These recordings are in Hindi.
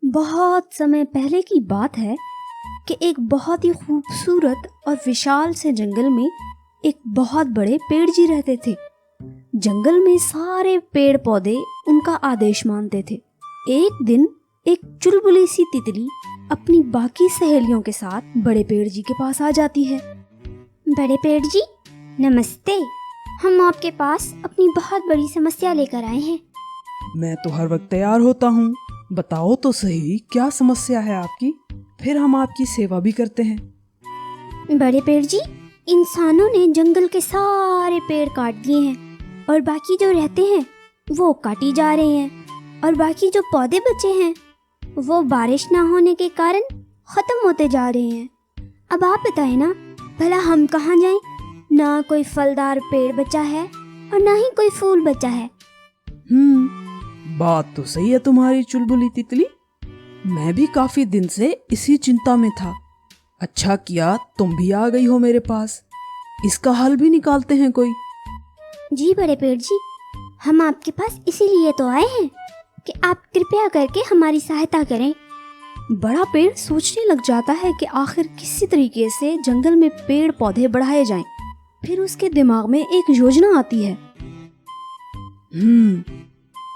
बहुत समय पहले की बात है कि एक बहुत ही खूबसूरत और विशाल से जंगल में एक बहुत बड़े पेड़ जी रहते थे। जंगल में सारे पेड़ पौधे उनका आदेश मानते थे। एक दिन एक चुलबुली सी तितली अपनी बाकी सहेलियों के साथ बड़े पेड़ जी के पास आ जाती है। बड़े पेड़ जी नमस्ते, हम आपके पास अपनी बहुत बड़ी समस्या लेकर आए हैं। मैं तो हर वक्त तैयार होता हूँ, बताओ तो सही क्या समस्या है आपकी, फिर हम आपकी सेवा भी करते हैं। बड़े पेड़ जी, इंसानों ने जंगल के सारे पेड़ काट दिए हैं और बाकी जो रहते हैं वो काटी जा रहे हैं, और बाकी जो पौधे बचे हैं वो बारिश ना होने के कारण खत्म होते जा रहे हैं। अब आप बताएं ना, भला हम कहाँ जाएं? ना कोई फलदार पेड़ बचा है और ना ही कोई फूल बचा है। बात तो सही है तुम्हारी चुलबुली तितली, मैं भी काफी दिन से इसी चिंता में था। अच्छा किया तुम भी आ गई हो मेरे पास, इसका हल भी निकालते हैं कोई। जी बड़े पेड़ जी, हम आपके पास इसीलिए तो आए हैं कि आप कृपया करके हमारी सहायता करें। बड़ा पेड़ सोचने लग जाता है कि आखिर किसी तरीके से जंगल में पेड़ पौधे बढ़ाए जाएं। फिर उसके दिमाग में एक योजना आती है।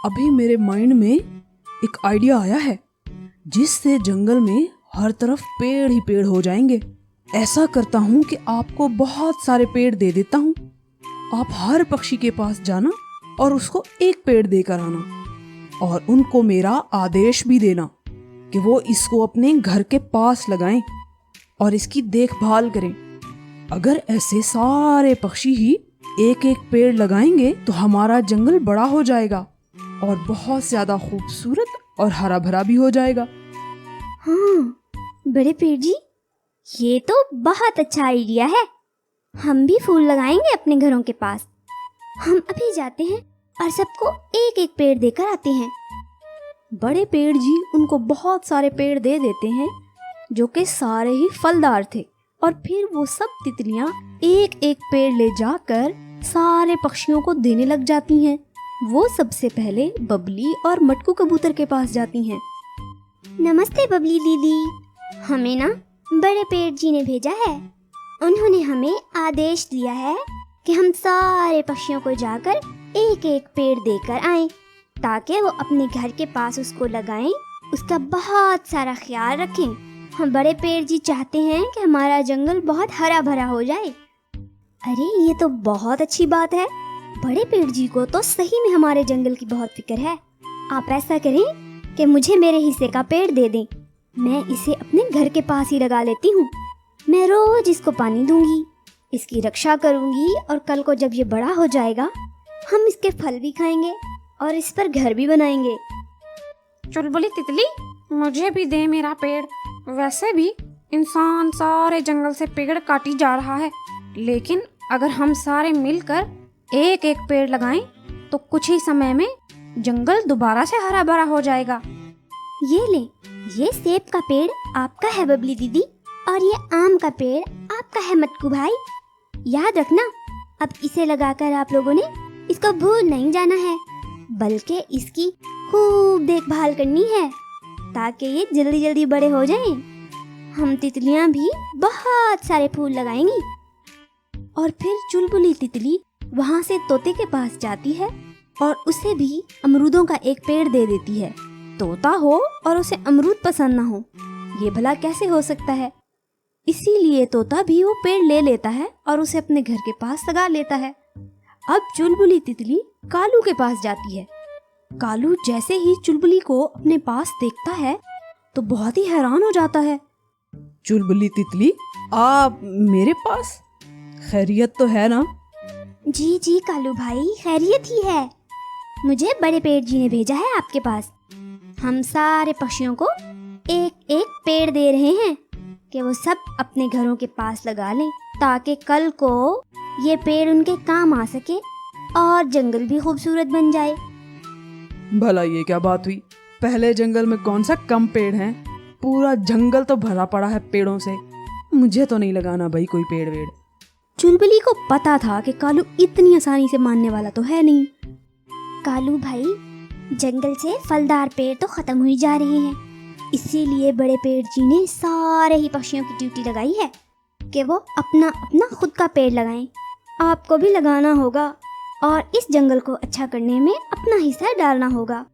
अभी मेरे माइंड में एक आइडिया आया है, जिससे जंगल में हर तरफ पेड़ ही पेड़ हो जाएंगे। ऐसा करता हूँ कि आपको बहुत सारे पेड़ दे देता हूँ, आप हर पक्षी के पास जाना और उसको एक पेड़ देकर आना, और उनको मेरा आदेश भी देना कि वो इसको अपने घर के पास लगाएं और इसकी देखभाल करें। अगर ऐसे सारे पक्षी ही एक एक पेड़ लगाएंगे तो हमारा जंगल बड़ा हो जाएगा और बहुत ज्यादा खूबसूरत और हरा भरा भी हो जाएगा। हाँ बड़े पेड़ जी, ये तो बहुत अच्छा आइडिया है। हम भी फूल लगाएंगे अपने घरों के पास। हम अभी जाते हैं और सबको एक एक पेड़ देकर आते हैं। बड़े पेड़ जी उनको बहुत सारे पेड़ दे देते हैं जो कि सारे ही फलदार थे, और फिर वो सब तितलियां एक एक पेड़ ले जाकर सारे पक्षियों को देने लग जाती हैं। वो सबसे पहले बबली और मटकू कबूतर के पास जाती हैं। नमस्ते बबली दीदी, हमें ना बड़े पेड़ जी ने भेजा है। उन्होंने हमें आदेश दिया है कि हम सारे पक्षियों को जाकर एक एक पेड़ देकर आएं, ताकि वो अपने घर के पास उसको लगाएं, उसका बहुत सारा ख्याल रखें। हम बड़े पेड़ जी चाहते हैं कि हमारा जंगल बहुत हरा भरा हो जाए। अरे ये तो बहुत अच्छी बात है। बड़े पेड़ जी को तो सही में हमारे जंगल की बहुत फिक्र है। आप ऐसा करें कि मुझे मेरे हिस्से का पेड़ दे दें, मैं इसे अपने घर के पास ही लगा लेती हूँ। मैं रोज इसको पानी दूंगी, इसकी रक्षा करूंगी, और कल को जब ये बड़ा हो जाएगा हम इसके फल भी खाएंगे और इस पर घर भी बनाएंगे। चुलबुली तितली, मुझे भी दे मेरा पेड़। वैसे भी इंसान सारे जंगल से पेड़ काटी जा रहा है, लेकिन अगर हम सारे मिलकर एक एक पेड़ लगाएं तो कुछ ही समय में जंगल दोबारा से हरा भरा हो जाएगा। ये ले, ये सेब का पेड़ आपका है बबली दीदी, और ये आम का पेड़ आपका है मटकू भाई। याद रखना, अब इसे लगाकर आप लोगों ने इसको भूल नहीं जाना है, बल्कि इसकी खूब देखभाल करनी है ताकि ये जल्दी जल्दी बड़े हो जाएं। हम तितलियां भी बहुत सारे फूल लगाएंगी। और फिर चुलबुली तितली वहाँ से तोते के पास जाती है और उसे भी अमरूदों का एक पेड़ दे देती है। तोता हो और उसे अमरूद पसंद ना हो, ये भला कैसे हो सकता है? इसीलिए तोता भी वो पेड़ ले लेता है और उसे अपने घर के पास लगा लेता है। अब चुलबुली तितली कालू के पास जाती है। कालू जैसे ही चुलबुली को अपने पास देखता है तो बहुत ही हैरान हो जाता है। चुलबुली तितली, आप मेरे पास? खैरियत तो है ना? जी जी कालू भाई, खैरियत ही है। मुझे बड़े पेड़ जी ने भेजा है आपके पास। हम सारे पक्षियों को एक एक पेड़ दे रहे हैं कि वो सब अपने घरों के पास लगा लें, ताकि कल को ये पेड़ उनके काम आ सके और जंगल भी खूबसूरत बन जाए। भला ये क्या बात हुई? पहले जंगल में कौन सा कम पेड़ हैं? पूरा जंगल तो भरा पड़ा है पेड़ों से। मुझे तो नहीं लगाना भाई कोई पेड़ वेड़। चुलबुली को पता था कि कालू इतनी आसानी से मानने वाला तो है नहीं। कालू भाई, जंगल से फलदार पेड़ तो खत्म हुई जा रहे हैं, इसीलिए बड़े पेड़ जी ने सारे ही पक्षियों की ड्यूटी लगाई है कि वो अपना अपना खुद का पेड़ लगाएं। आपको भी लगाना होगा और इस जंगल को अच्छा करने में अपना हिस्सा डालना होगा।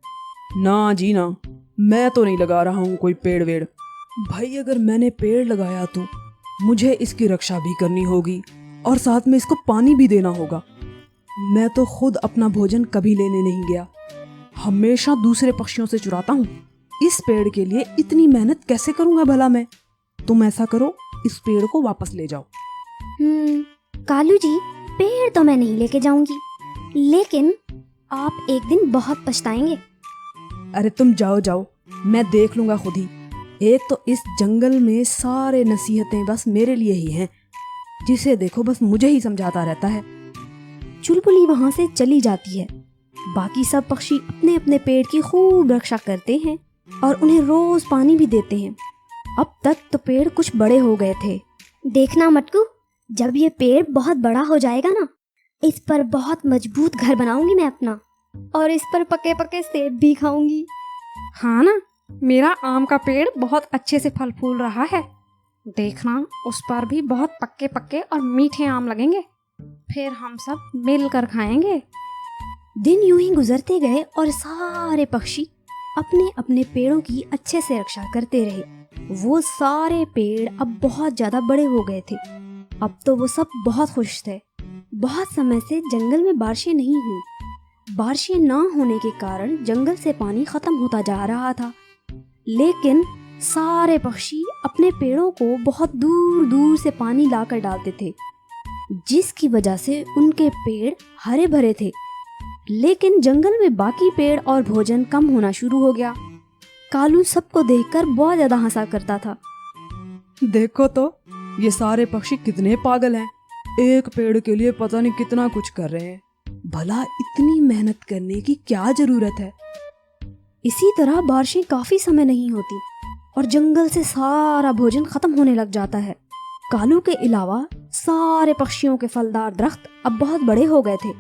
ना जी ना, मैं तो नहीं लगा रहा हूँ कोई पेड़ वेड़। भाई अगर मैंने पेड़ लगाया तो मुझे इसकी रक्षा भी करनी होगी और साथ में इसको पानी भी देना होगा। मैं तो खुद अपना भोजन कभी लेने नहीं गया, हमेशा दूसरे पक्षियों से चुराता हूँ। इस पेड़ के लिए इतनी मेहनत कैसे करूँगा भला मैं? तुम ऐसा करो, इस पेड़ को वापस ले जाओ। कालू जी, पेड़ तो मैं नहीं लेके जाऊंगी, लेकिन आप एक दिन बहुत पछताएंगे। अरे तुम जाओ जाओ, मैं देख लूंगा खुद ही। एक तो इस जंगल में सारे नसीहतें बस मेरे लिए ही हैं, जिसे देखो बस मुझे ही समझाता रहता है। चुलबुली वहां से चली जाती है। बाकी सब पक्षी अपने अपने पेड़ की खूब रक्षा करते हैं और उन्हें रोज पानी भी देते हैं। अब तक तो पेड़ कुछ बड़े हो गए थे। देखना मटकू, जब ये पेड़ बहुत बड़ा हो जाएगा ना, इस पर बहुत मजबूत घर बनाऊंगी मैं अपना, और इस पर पके पके सेब भी खाऊंगी। हाँ ना, मेरा आम का पेड़ बहुत अच्छे से फल फूल रहा है। देखना, उस पर भी बहुत पक्के पक्के और मीठे आम लगेंगे, फिर हम सब मिलकर खाएंगे। दिन यूं ही गुजरते गए और सारे पक्षी अपने अपने पेड़ों की अच्छे से रक्षा करते रहे। वो सारे पेड़ अब बहुत ज्यादा बड़े हो गए थे। अब तो वो सब बहुत खुश थे। बहुत समय से जंगल में बारिशें नहीं हुई। बारिशें ना होने के कारण जंगल से पानी खत्म होता जा रहा था, लेकिन सारे पक्षी अपने पेड़ों को बहुत दूर दूर से पानी लाकर डालते थे, जिसकी वजह से उनके पेड़ हरे भरे थे। लेकिन जंगल में बाकी पेड़ और भोजन कम होना शुरू हो गया। कालू सबको देखकर बहुत ज्यादा हंसा करता था। देखो तो ये सारे पक्षी कितने पागल हैं, एक पेड़ के लिए पता नहीं कितना कुछ कर रहे हैं। भला इतनी मेहनत करने की क्या जरूरत है? इसी तरह बारिशें काफी समय नहीं होती और जंगल से सारा भोजन खत्म होने लग जाता है। कालू के अलावा सारे पक्षियों के फलदार दरख्त अब बहुत बड़े हो गए थे।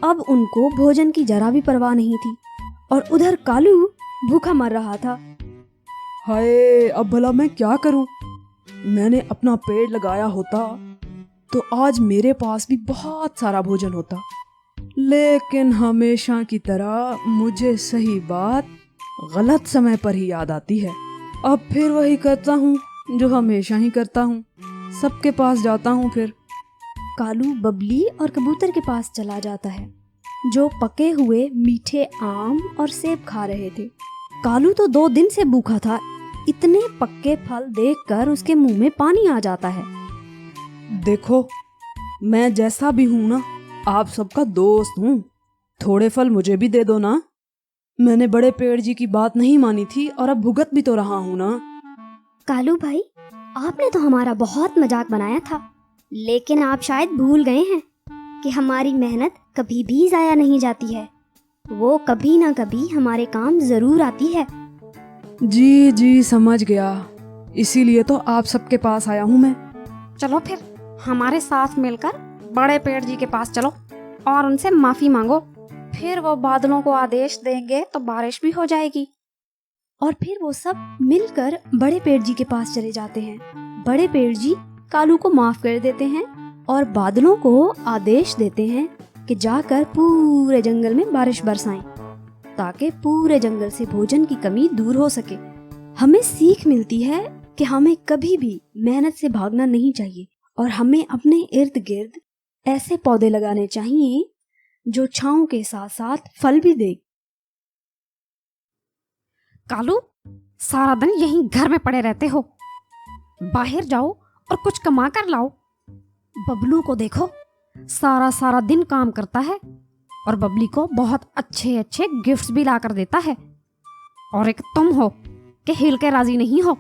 अब उनको भोजन की जरा भी परवाह नहीं थी और उधर कालू भूखा मर रहा था। हाय, अब भला मैं क्या करूं? मैंने अपना पेड़ लगाया होता तो आज मेरे पास भी बहुत सारा भोजन होता, लेकिन हमेशा की तरह मुझे सही बात गलत समय पर ही याद आती है। अब फिर वही करता हूँ जो हमेशा ही करता हूँ, सबके पास जाता हूँ। फिर कालू बबली और कबूतर के पास चला जाता है, जो पके हुए मीठे आम और सेब खा रहे थे। कालू तो 2 दिन से भूखा था। इतने पक्के फल देखकर उसके मुंह में पानी आ जाता है। देखो, मैं जैसा भी हूँ ना, आप सबका दोस्त हूँ। थोड़े फल मुझे भी दे दो ना। मैंने बड़े पेड़ जी की बात नहीं मानी थी और अब भुगत भी तो रहा हूँ ना। कालू भाई, आपने तो हमारा बहुत मजाक बनाया था, लेकिन आप शायद भूल गए हैं कि हमारी मेहनत कभी भी जाया नहीं जाती है। वो कभी ना कभी हमारे काम जरूर आती है। जी जी, समझ गया। इसीलिए तो आप सबके पास आया हूँ मैं। चलो फिर हमारे साथ मिलकर बड़े पेड़ जी के पास चलो और उनसे माफी मांगो, फिर वो बादलों को आदेश देंगे तो बारिश भी हो जाएगी। और फिर वो सब मिलकर बड़े पेड़ जी के पास चले जाते हैं। बड़े पेड़ जी कालू को माफ कर देते हैं और बादलों को आदेश देते हैं कि जाकर पूरे जंगल में बारिश बरसाएं, ताकि पूरे जंगल से भोजन की कमी दूर हो सके। हमें सीख मिलती है कि हमें कभी भी मेहनत से भागना नहीं चाहिए और हमें अपने इर्द गिर्द ऐसे पौधे लगाने चाहिए जो छांव के साथ साथ फल भी दे। कालू, सारा दिन यहीं घर में पड़े रहते हो, बाहर जाओ और कुछ कमा कर लाओ। बबलू को देखो, सारा सारा दिन काम करता है और बबली को बहुत अच्छे अच्छे गिफ्ट्स भी ला कर देता है, और एक तुम हो कि हिल के राजी नहीं हो।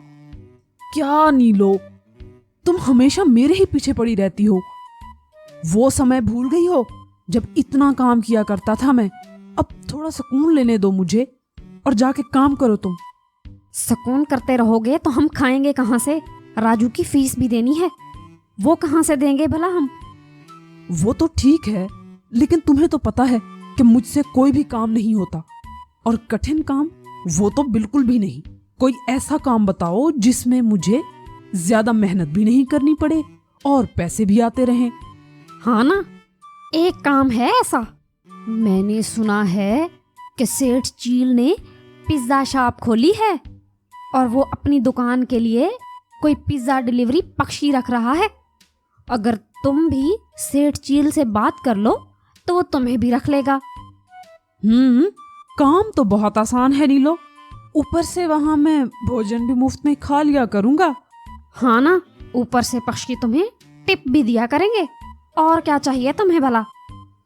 क्या नीलो, तुम हमेशा मेरे ही पीछे पड़ी रहती हो। वो समय भूल गई हो जब इतना काम किया करता था मैं? अब थोड़ा सुकून लेने दो मुझे और जाके काम करो तुम। सुकून करते रहोगे तो हम खाएंगे कहाँ से? राजू की फीस भी देनी है, वो कहाँ से देंगे भला हम? वो तो ठीक है, लेकिन तुम्हें तो पता है कि मुझसे कोई भी काम नहीं होता, और कठिन काम वो तो बिल्कुल भी नहीं। कोई ऐसा काम बताओ जिसमें मुझे ज्यादा मेहनत भी नहीं करनी पड़े और पैसे भी आते रहें। हाँ ना, एक काम है ऐसा। मैंने सुना है कि सेठ चील ने पिज्जा शॉप खोली है और वो अपनी दुकान के लिए कोई पिज्जा डिलीवरी पक्षी रख रहा है। अगर तुम भी सेठ चील से बात कर लो तो वो तुम्हें भी रख लेगा। काम तो बहुत आसान है नीलो, ऊपर से वहां मैं भोजन भी मुफ्त में खा लिया करूंगा। हाँ ना, ऊपर से पक्षी तुम्हें टिप भी दिया करेंगे। और क्या चाहिए तुम्हें भला?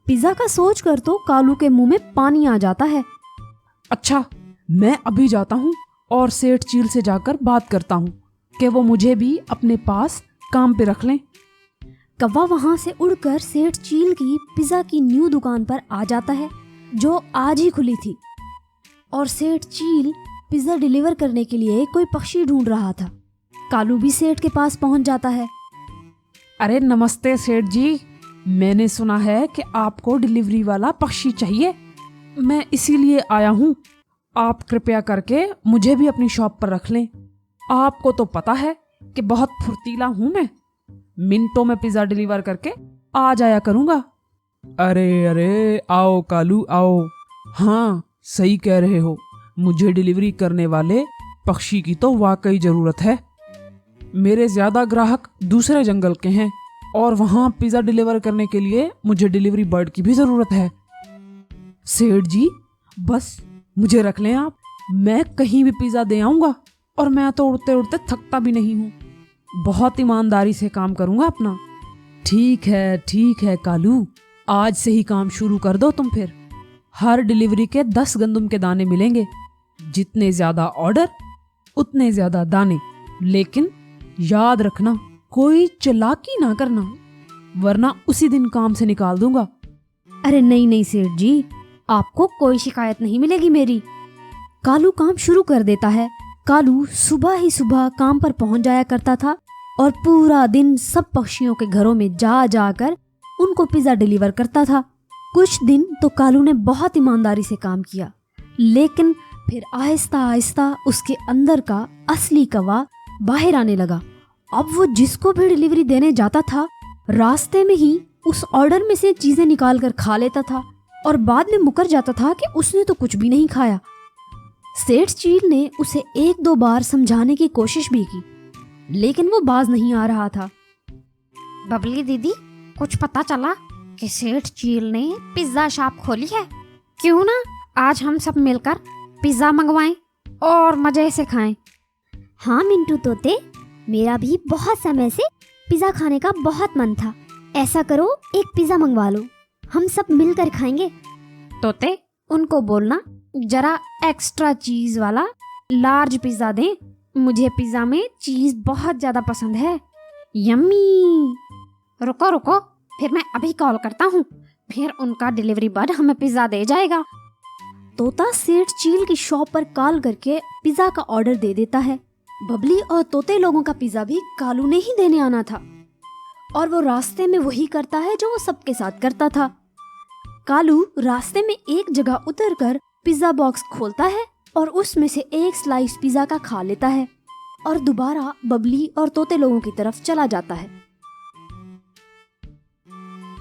पिज्जा का सोच कर तो कालू के मुंह में पानी आ जाता है। अच्छा, मैं अभी जाता हूँ और सेठ चील से जाकर बात करता हूँ कि वो मुझे भी अपने पास काम पे रख लें। कौवा वहां से उड़कर सेठ चील की पिज्जा की न्यू दुकान पर आ जाता है, जो आज ही खुली थी। और सेठ चील पिज्जा डिलीवर करने के लिए कोई पक्षी ढूंढ रहा था। कालू भी सेठ के पास पहुंच जाता है। अरे नमस्ते सेठ जी, मैंने सुना है कि आपको डिलीवरी वाला पक्षी चाहिए, मैं इसीलिए आया हूँ। आप कृपया करके मुझे भी अपनी शॉप पर रख लें। आपको तो पता है कि बहुत फुर्तीला हूँ मैं, मिनटों में पिज्जा डिलीवर करके आ जाया करूँगा। अरे अरे, आओ कालू आओ। हाँ, सही कह रहे हो, मुझे डिलीवरी करने वाले पक्षी की तो वाकई जरूरत है। मेरे ज्यादा ग्राहक दूसरे जंगल के हैं और वहां पिज्जा डिलीवर करने के लिए मुझे डिलीवरी बर्ड की भी जरूरत है। सेठ जी, बस मुझे रख लें आप, मैं कहीं भी पिज्जा दे आऊंगा और मैं तो उड़ते उड़ते थकता भी नहीं हूँ। बहुत ईमानदारी से काम करूंगा अपना। ठीक है कालू, आज से ही काम शुरू कर दो तुम फिर। हर डिलीवरी के 10 गंदुम के दाने मिलेंगे। जितने ज्यादा ऑर्डर उतने ज्यादा दाने, लेकिन याद रखना कोई चालाकी ना करना, वरना उसी दिन काम से निकाल दूंगा। अरे नहीं सेठ जी, आपको कोई शिकायत नहीं मिलेगी मेरी। कालू काम शुरू कर देता है। कालू सुबह ही सुबह काम पर पहुंच जाया करता था और पूरा दिन सब पक्षियों के घरों में जा जाकर उनको पिज्जा डिलीवर करता था। कुछ दिन तो कालू ने बहुत ईमानदारी से काम किया, लेकिन फिर आहिस्ता आहिस्ता उसके अंदर का असली कौवा बाहर आने लगा। अब वो जिसको भी डिलीवरी देने जाता था, रास्ते में ही उस ऑर्डर में से चीजें निकाल कर खा लेता था और बाद में मुकर जाता था कि उसने तो कुछ भी नहीं खाया। सेठ चील ने उसे 1-2 बार समझाने की कोशिश भी की, लेकिन वो बाज नहीं आ रहा था। बबली दीदी, कुछ पता चला कि सेठ चील ने पिज्जा शॉप खोली है? क्यों ना आज हम सब मिलकर पिज्जा मंगवाएं और मजे से खाएं। हाँ मिंटू तोते, मेरा भी बहुत समय से पिज्जा खाने का बहुत मन था। ऐसा करो, एक पिज्जा मंगवा लो, हम सब मिलकर खाएंगे। तोते, उनको बोलना जरा एक्स्ट्रा चीज वाला लार्ज पिज्जा दें। मुझे पिज्जा में चीज बहुत ज्यादा पसंद है। यम्मी। रुको, फिर मैं अभी कॉल करता हूँ, फिर उनका डिलीवरी बॉय हमें पिज्जा दे जाएगा। तोता सेठ चील की शॉप पर कॉल करके पिज्जा का ऑर्डर दे देता है। बबली और तोते लोगों का पिज्जा भी कालू ने ही देने आना था, और वो रास्ते में वही करता है जो वो सबके साथ करता था। कालू रास्ते में एक जगह उतरकर पिज्जा बॉक्स खोलता है और उसमें से एक स्लाइस पिज्जा का खा लेता है और दोबारा बबली और तोते लोगों की तरफ चला जाता है।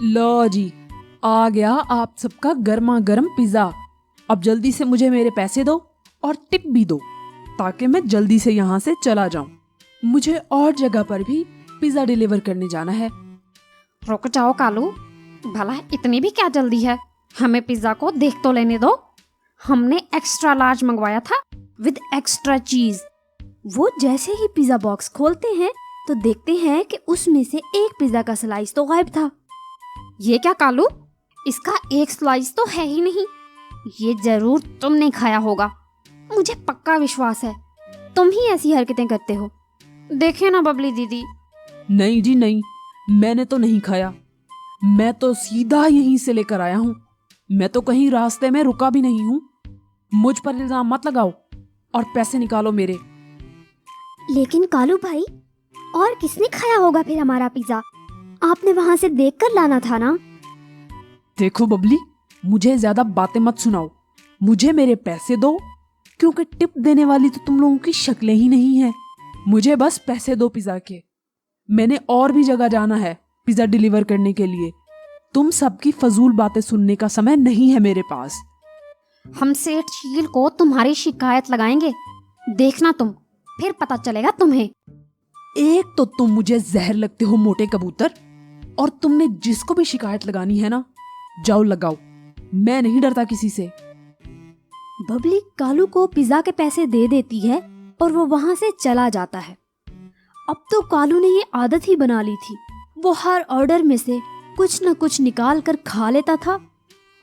लो जी, आ गया आप सबका गर्मा गर्म पिज्जा। अब जल्दी से मुझे मेरे पैसे दो और टिप भी दो, ताकि मैं जल्दी से यहाँ से चला जाऊं। मुझे और जगह पर भी पिज्जा डिलीवर करने जाना है। रुक जाओ कालू, भला इतनी भी क्या जल्दी है? हमें पिज्जा को देख तो लेने दो। हमने एक्स्ट्रा लार्ज मंगवाया था विद एक्स्ट्रा चीज। वो जैसे ही पिज्जा बॉक्स खोलते हैं तो देखते हैं कि उसमें से एक पिज्जा का स्लाइस तो गायब था। ये क्या कालू, इसका एक स्लाइस तो है ही नहीं। ये जरूर तुमने खाया होगा, मुझे पक्का विश्वास है। तुम ही ऐसी हरकतें करते हो। देखे ना बबली दीदी। नहीं जी नहीं, मैंने तो नहीं खाया, मैं तो सीधा यहीं से लेकर आया हूँ। मैं तो कहीं रास्ते में रुका भी नहीं हूँ। मुझ पर इल्जाम मत लगाओ और पैसे निकालो मेरे। लेकिन कालू भाई, और किसने खाया होगा फिर हमारा पिज्जा? आपने वहाँ से देखकर लाना था ना। देखो बबली, मुझे ज्यादा बातें मत सुनाओ, मुझे मेरे पैसे दो, क्योंकि टिप देने वाली तो तुम लोगों की शक्लें ही नहीं है। मुझे बस पैसे दो पिज्जा के। मैंने और भी जगह जाना है पिज्जा डिलीवर करने के लिए। तुम सबकी फजूल बातें सुनने का समय नहीं है मेरे पास। हम सेठ चील को तुम्हारी शिकायत लगाएंगे, देखना तुम, फिर पता चलेगा तुम्हें। एक तो तुम मुझे जहर लगते हो मोटे कबूतर, और तुमने जिसको भी शिकायत लगानी है ना, जाओ लगाओ, मैं नहीं डरता किसी से। बबली कालू को पिज्जा के पैसे दे देती है और वो वहां से चला जाता है। अब तो कालू ने ये आदत ही बना ली थी, वो हर ऑर्डर में से कुछ न कुछ निकाल कर खा लेता था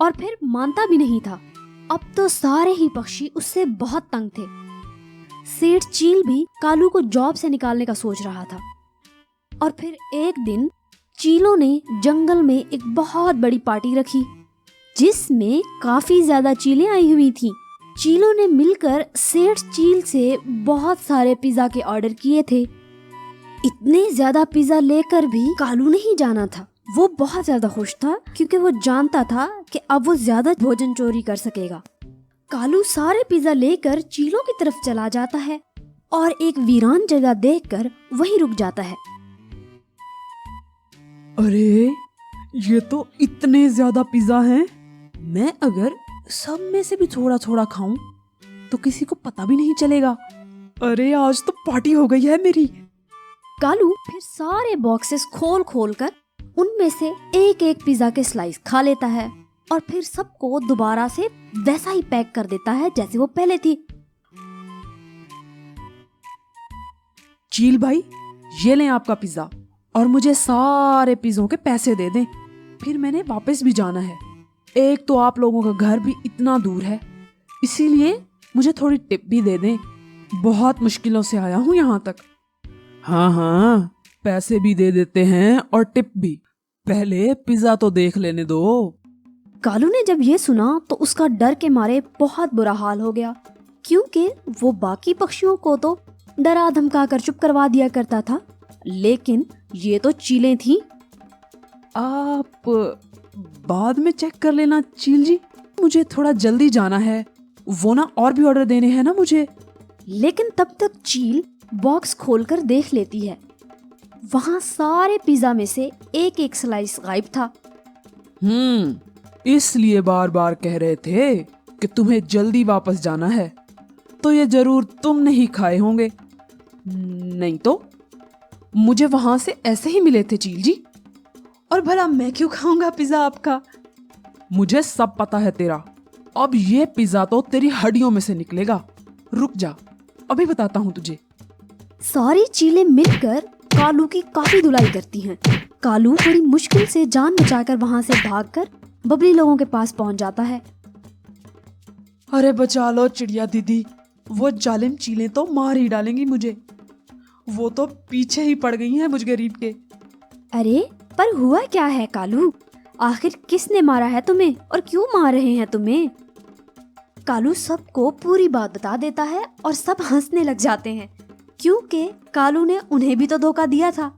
और फिर मानता भी नहीं था। अब तो सारे ही पक्षी उससे बहुत तंग थे। सेठ चील भी कालू को जॉब से निकालने का सोच रहा था। और फिर एक दिन चीलों ने जंगल में एक बहुत बड़ी पार्टी रखी, जिसमें काफी ज्यादा चीलें आई हुई थीं। चीलों ने मिलकर सेठ चील से बहुत सारे पिज्जा के ऑर्डर किए थे। इतने ज्यादा पिज्जा लेकर भी कालू नहीं जाना था। वो बहुत ज्यादा खुश था, क्योंकि वो जानता था कि अब वो ज्यादा भोजन चोरी कर सकेगा। कालू सारे पिज्जा लेकर चीलों की तरफ चला जाता है और एक वीरान जगह देखकर वहीं रुक जाता है। अरे ये तो इतने ज्यादा पिज्जा हैं, मैं अगर सब में से भी थोड़ा थोड़ा खाऊं तो किसी को पता भी नहीं चलेगा। अरे आज तो पार्टी हो गई है मेरी। कालू फिर सारे बॉक्सेस खोल खोल कर उनमें से एक एक पिज्जा के स्लाइस खा लेता है और फिर सबको दोबारा से वैसा ही पैक कर देता है जैसे वो पहले थी। चील भाई, ये लें आपका पिज्जा, और मुझे सारे पिज्जों के पैसे दे दें, फिर मैंने वापस भी जाना है। एक तो आप लोगों का घर भी इतना दूर है, इसीलिए मुझे थोड़ी टिप भी दे दें, बहुत मुश्किलों से आया हूँ यहाँ तक। हाँ हाँ, पैसे भी दे देते हैं और टिप भी, पहले पिज्जा तो देख लेने दो। कालू ने जब ये सुना तो उसका डर के मारे बहुत बुरा हाल हो गया, क्योंकि वो बाकी पक्षियों को तो डरा धमका कर चुप करवा दिया करता था, लेकिन ये तो चीलें थीं। आप बाद में चेक कर लेना चील जी, मुझे थोड़ा जल्दी जाना है, वो ना और भी ऑर्डर देने हैं ना मुझे। लेकिन तब तक चील बॉक्स खोलकर देख लेती है। वहाँ सारे पिज्जा में से एक एक स्लाइस गायब था। इसलिए बार बार कह रहे थे कि तुम्हें जल्दी वापस जाना है, तो ये जरूर तुमने ही खाए होंगे, नहीं तो मुझे वहां से ऐसे ही मिले थे चील जी। और भला मैं क्यों खाऊंगा पिज्जा आपका? मुझे सब पता है तेरा, अब ये पिज्जा तो तेरी हड्डियों में से निकलेगा। रुक जा, अभी बताता हूँ तुझे। सारी चीलें मिलकर कालू की काफी धुलाई करती हैं। कालू बड़ी मुश्किल से जान बचाकर वहां से भागकर बबली लोगों के पास पहुंच जाता है। अरे बचा लो चिड़िया दीदी, वो जालिम चीलें तो मार ही डालेंगी मुझे, वो तो पीछे ही पड़ गई हैं मुझ गरीब के। अरे पर हुआ क्या है कालू? आखिर किसने मारा है तुम्हें और क्यों मार रहे हैं तुम्हें? कालू सबको पूरी बात बता देता है और सब हंसने लग जाते हैं, क्योंकि कालू ने उन्हें भी तो धोखा दिया था।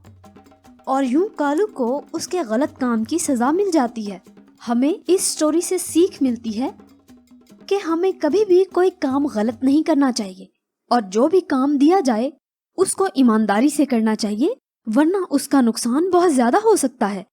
और यूं कालू को उसके गलत काम की सजा मिल जाती है। हमें इस स्टोरी से सीख मिलती है कि हमें कभी भी कोई काम गलत नहीं करना चाहिए, और जो भी काम दिया जाए उसको ईमानदारी से करना चाहिए, वरना उसका नुकसान बहुत ज्यादा हो सकता है।